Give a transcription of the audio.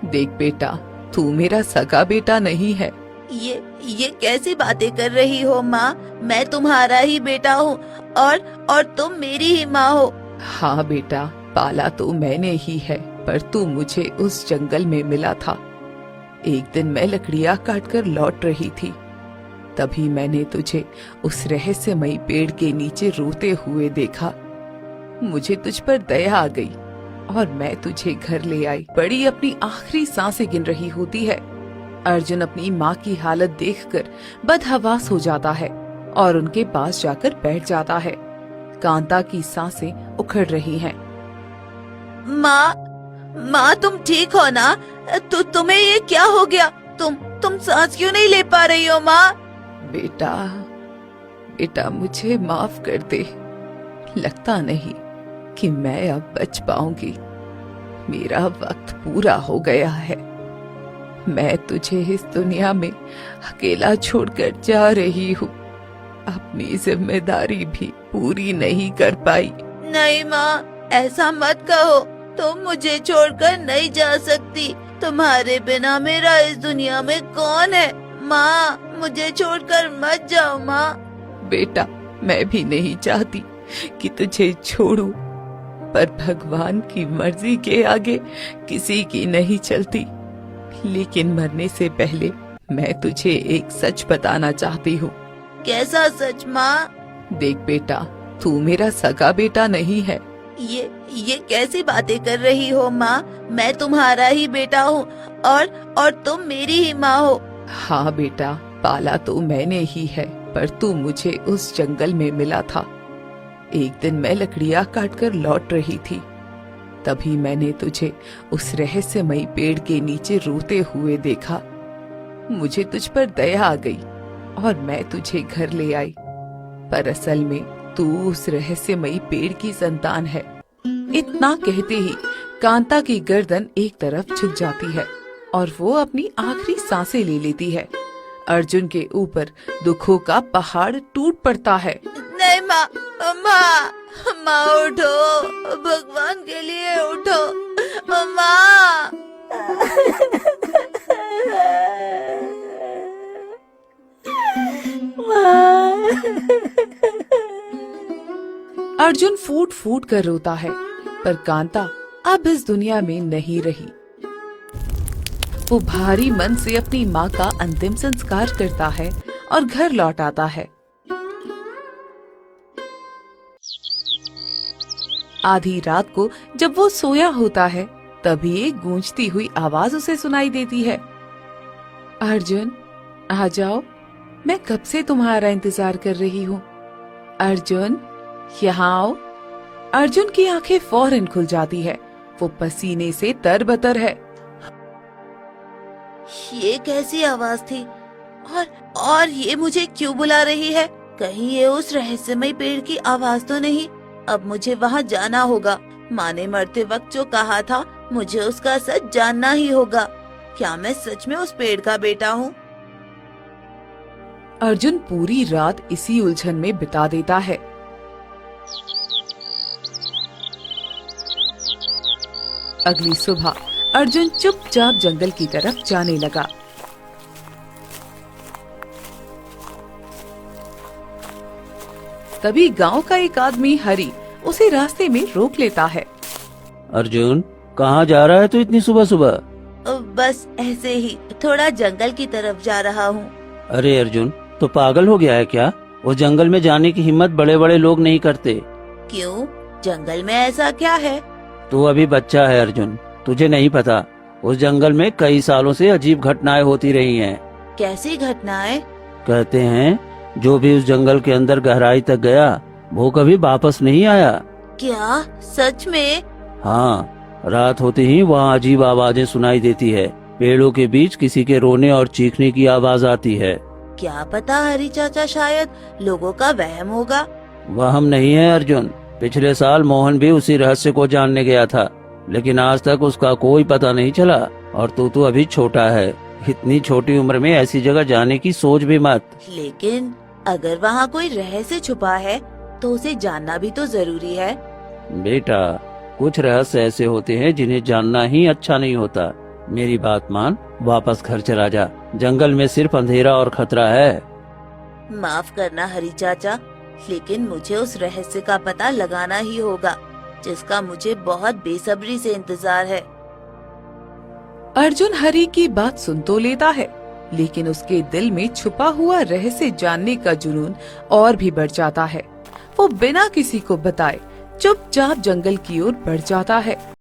देख बेटा, तू मेरा सगा बेटा नहीं है। ये कैसी बातें कर रही हो माँ? मैं तुम्हारा ही बेटा हूँ और तुम मेरी ही माँ हो। हाँ बेटा, पाला तो मैंने ही है, पर तू मुझे उस जंगल में मिला था। एक दिन मैं लकड़ियाँ काटकर लौट रही थी, तभी मैंने तुझे उस रहस्यमयी पेड़ के नीचे रोते हुए देखा। मुझे तुझ पर दया आ गई और मैं तुझे घर ले आई। बड़ी अपनी आखिरी सांसें गिन रही होती है। अर्जुन अपनी माँ की हालत देखकर बदहवास हो जाता है और उनके पास जाकर बैठ जाता है। कांता की सांसें उखड़ रही हैं। माँ तुम ठीक हो ना? तुम्हें ये क्या हो गया? तुम सांस क्यों नहीं ले पा रही हो माँ? बेटा मुझे माफ कर दे। लगता नहीं कि मैं अब बच पाऊंगी। मेरा वक्त पूरा हो गया है। मैं तुझे इस दुनिया में अकेला छोड़कर जा रही हूँ। अपनी जिम्मेदारी भी पूरी नहीं कर पाई। नहीं माँ, ऐसा मत कहो। तुम मुझे छोड़कर नहीं जा सकती। तुम्हारे बिना मेरा इस दुनिया में कौन है? माँ, मुझे छोड़कर मत जाओ माँ। बेटा, मैं भी नहीं चाहती कि तुझे छोड़ूं, पर भगवान की मर्जी के आगे किसी की नहीं चलती। लेकिन मरने से पहले मैं तुझे एक सच बताना चाहती हूँ। कैसा सच माँ? देख बेटा, तू मेरा सगा बेटा नहीं है। ये कैसी बातें कर रही हो माँ? मैं तुम्हारा ही बेटा हूँ और तुम मेरी ही माँ हो। हाँ बेटा, पाला तो मैंने ही है, पर तू मुझे उस जंगल में मिला था। एक दिन मैं लकड़ियाँ काटकर लौट रही थी, तभी मैंने तुझे उस रहस्यमयी पेड़ के नीचे रोते हुए देखा। मुझे तुझ पर दया आ गई और मैं तुझे घर ले आई। पर असल में तू उस रहस्यमयी पेड़ की संतान है। इतना कहते ही कांता की गर्दन एक तरफ झुक जाती है और वो अपनी आखिरी सांसें ले लेती है। अर्जुन के ऊपर दुखों का पहाड़ टूट पड़ता है। नहीं माँ, उठो, भगवान के लिए उठो माँ। अर्जुन फूट फूट कर रोता है, पर कांता अब इस दुनिया में नहीं रही। वो भारी मन से अपनी माँ का अंतिम संस्कार करता है और घर लौट आता है। आधी रात को जब वो सोया होता है, तभी एक गूंजती हुई आवाज उसे सुनाई देती है। अर्जुन, आ जाओ, मैं कब से तुम्हारा इंतजार कर रही हूँ। अर्जुन, यहाँ आओ। अर्जुन की आंखें फौरन खुल जाती है। वो पसीने से तरबतर है। ये कैसी आवाज थी और ये मुझे क्यों बुला रही है? कहीं ये उस रहस्यमय पेड़ की आवाज तो नहीं? अब मुझे वहाँ जाना होगा। माँ ने मरते वक्त जो कहा था, मुझे उसका सच जानना ही होगा। क्या मैं सच में उस पेड़ का बेटा हूँ? अर्जुन पूरी रात इसी उलझन में बिता देता है। अगली सुबह अर्जुन चुपचाप जंगल की तरफ जाने लगा। तभी गांव का एक आदमी हरी उसे रास्ते में रोक लेता है। अर्जुन, कहाँ जा रहा है तू इतनी सुबह सुबह? बस ऐसे ही थोड़ा जंगल की तरफ जा रहा हूँ। अरे अर्जुन, तो पागल हो गया है क्या? उस जंगल में जाने की हिम्मत बड़े बड़े लोग नहीं करते। क्यों? जंगल में ऐसा क्या है? तू अभी बच्चा है अर्जुन, तुझे नहीं पता। उस जंगल में कई सालों से अजीब घटनाएं होती रही हैं। कैसी घटनाएं? कहते हैं जो भी उस जंगल के अंदर गहराई तक गया, वो कभी वापस नहीं आया। क्या? सच में? हाँ, रात होते ही वहाँ अजीब आवाजें सुनाई देती है। पेड़ों के बीच किसी के रोने और चीखने की आवाज आती है। क्या पता हरी चाचा शायद लोगों का वहम होगा। वहम नहीं है अर्जुन। पिछले साल मोहन भी उसी रहस्य को जानने गया था, लेकिन आज तक उसका कोई पता नहीं चला। और तू अभी छोटा है, इतनी छोटी उम्र में ऐसी जगह जाने की सोच भी मत। लेकिन अगर वहाँ कोई रहस्य छुपा है तो उसे जानना भी तो जरूरी है। बेटा, कुछ रहस्य ऐसे होते हैं जिन्हें जानना ही अच्छा नहीं होता। मेरी बात मान, वापस घर चला जा। जंगल में सिर्फ अंधेरा और खतरा है। माफ करना हरी चाचा, लेकिन मुझे उस रहस्य का पता लगाना ही होगा जिसका मुझे बहुत बेसब्री से इंतजार है। अर्जुन हरी की बात सुन तो लेता है, लेकिन उसके दिल में छुपा हुआ रहस्य जानने का जुनून और भी बढ़ जाता है। वो बिना किसी को बताए चुपचाप जंगल की ओर बढ़ जाता है।